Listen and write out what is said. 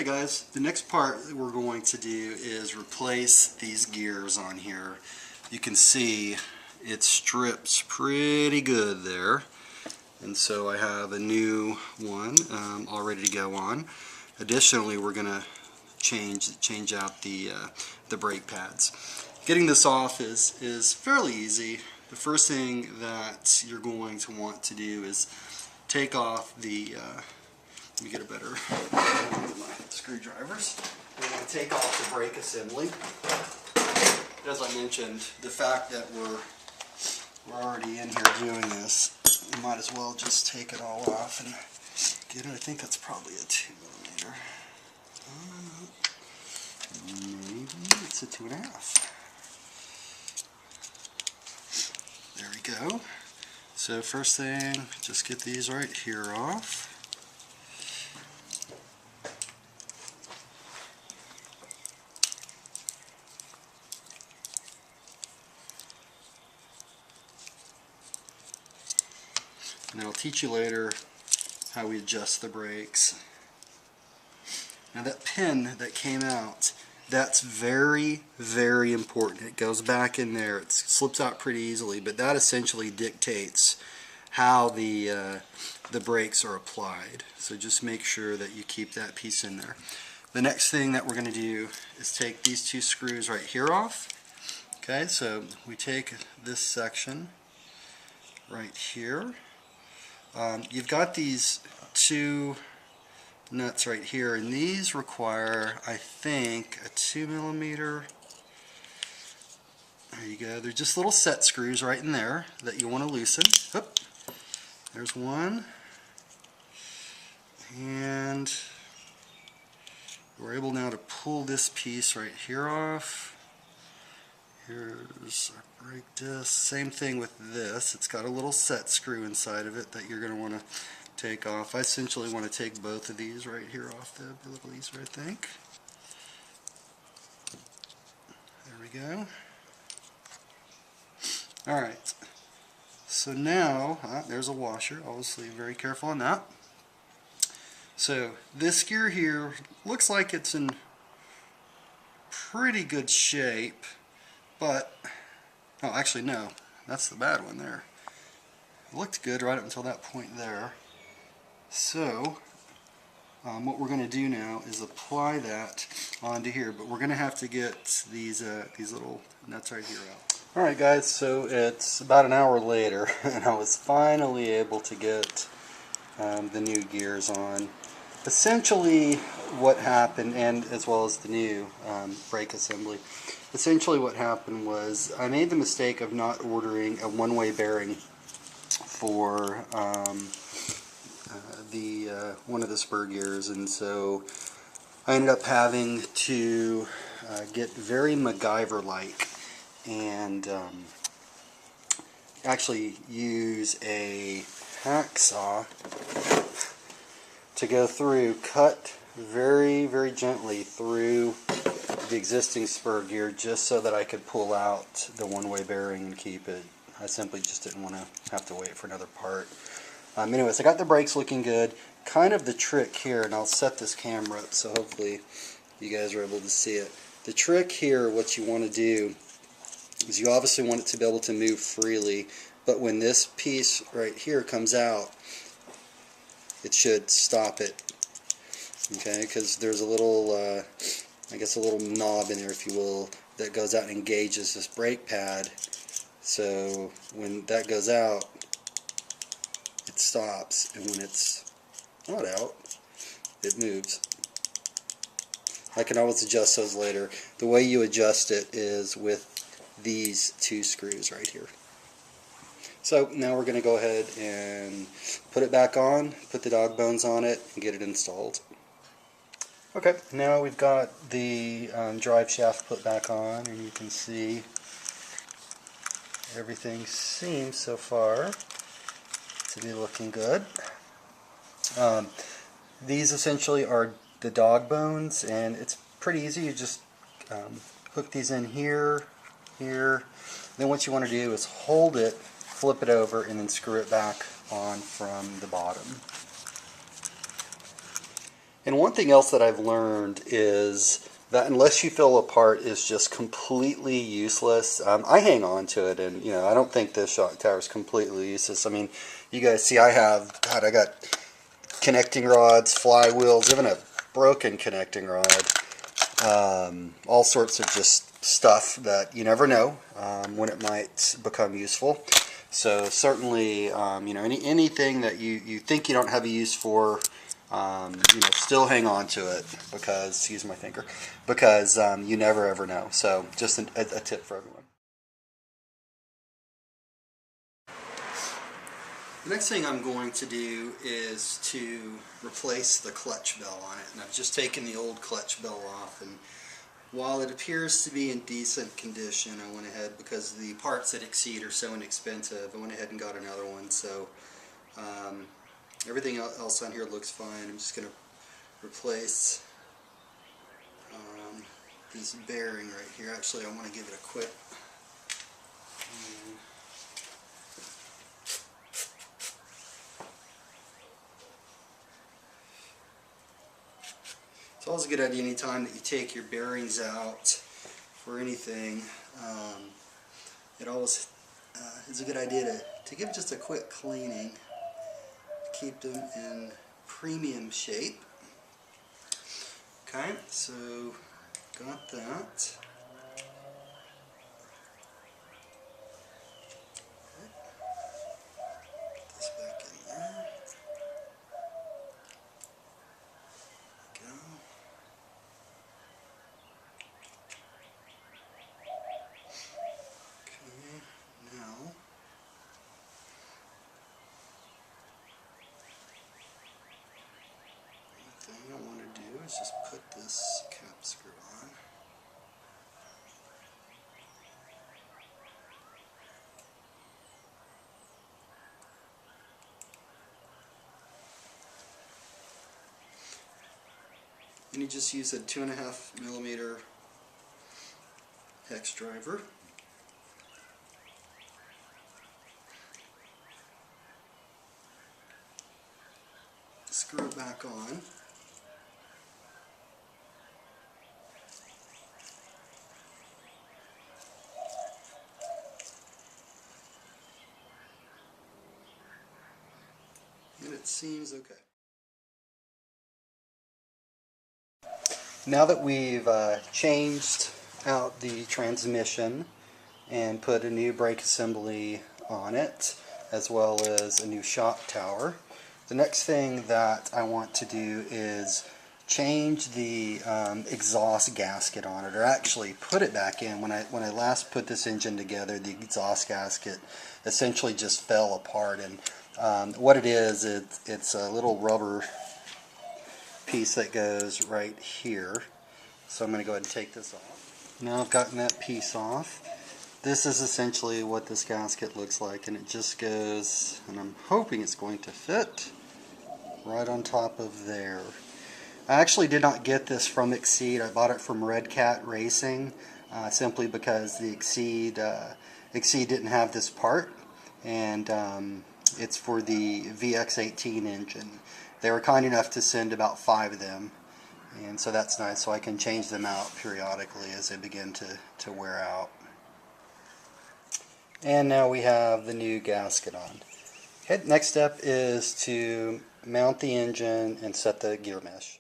Okay guys, the next part that we're going to do is replace these gears on here. You can see it strips pretty good there, and so I have a new one all ready to go on. Additionally, we're going to change out the brake pads. Getting this off is fairly easy. The first thing that you're going to want to do is take off the let me get a better my screwdrivers. We're going to take off the brake assembly. As I mentioned, the fact that we're already in here doing this, we might as well just take it all off and get it. I think that's probably a 2mm. Maybe it's a 2.5. There we go. So first thing, just get these right here off. And I'll teach you later how we adjust the brakes. Now that pin that came out, that's very, very important. It goes back in there. It slips out pretty easily, but that essentially dictates how the brakes are applied. So just make sure that you keep that piece in there. The next thing that we're going to do is take these two screws right here off. Okay, so we take this section right here. You've got these two nuts right here, and these require, I think, a 2mm. There you go. They're just little set screws right in there that you want to loosen. Oop. There's one, and we're able now to pull this piece right here off. Here's our brake disc. Same thing with this. It's got a little set screw inside of it that you're going to want to take off. I essentially want to take both of these right here off the little easer, I think. There we go. Alright. So now, there's a washer. Obviously very careful on that. So this gear here looks like it's in pretty good shape. But, oh actually no, that's the bad one there. It looked good right up until that point there. So, what we're going to do now is apply that onto here, but we're going to have to get these little nuts right here out. Alright guys, so it's about an hour later, and I was finally able to get the new gears on. Essentially what happened, and as well as the new brake assembly, essentially what happened was I made the mistake of not ordering a one-way bearing for one of the spur gears, and so I ended up having to get very MacGyver-like and actually use a hacksaw to go through, cut very, very gently through the existing spur gear just so that I could pull out the one-way bearing and keep it. I simply just didn't want to have to wait for another part. Anyways, I got the brakes looking good. Kind of the trick here, and I'll set this camera up so hopefully you guys are able to see it. The trick here, what you want to do is you obviously want it to be able to move freely, but when this piece right here comes out, it should stop it. Okay, because there's a little, I guess a little knob in there, if you will, that goes out and engages this brake pad. So when that goes out, it stops, and when it's not out, it moves. I can always adjust those later. The way you adjust it is with these two screws right here. So now we're going to go ahead and put it back on, put the dog bones on it, and get it installed. Okay, now we've got the drive shaft put back on, and you can see everything seems so far to be looking good. These essentially are the dog bones, and it's pretty easy. You just hook these in here, here. Then what you want to do is hold it, flip it over, and then screw it back on from the bottom. And one thing else that I've learned is that unless you fill a part is just completely useless. I hang on to it, and I don't think this shock tower is completely useless. I mean, you guys see I got connecting rods, flywheels, even a broken connecting rod, all sorts of just stuff that you never know when it might become useful. So certainly, anything that you think you don't have a use for, still hang on to it because, excuse my finger, because you never ever know. So just a tip for everyone. The next thing I'm going to do is to replace the clutch bell on it. And I've just taken the old clutch bell off, and while it appears to be in decent condition, I went ahead, because the parts at Exceed are so inexpensive, I went ahead and got another one. So everything else on here looks fine. I'm just going to replace this bearing right here. Actually, I want to give it a quick it's always a good idea anytime that you take your bearings out for anything. It always is a good idea to give just a quick cleaning, keep them in premium shape. Okay, so got that. Put this back in there. Go. Okay, now the thing I want to do is just put this cap screw on. And you just use a 2.5mm hex driver. Screw it back on. And it seems okay. Now that we've changed out the transmission and put a new brake assembly on it, as well as a new shock tower, the next thing that I want to do is change the exhaust gasket on it, or actually put it back in. When I last put this engine together, the exhaust gasket essentially just fell apart, and what it is, it's a little rubber piece that goes right here. So I'm going to go ahead and take this off. Now I've gotten that piece off. This is essentially what this gasket looks like, and it just goes, and I'm hoping it's going to fit right on top of there. I actually did not get this from Exceed. I bought it from Red Cat Racing, simply because the Exceed didn't have this part, and it's for the VX18 engine. They were kind enough to send about 5 of them, and so that's nice, so I can change them out periodically as they begin to wear out. And now we have the new gasket on. Okay, next step is to mount the engine and set the gear mesh.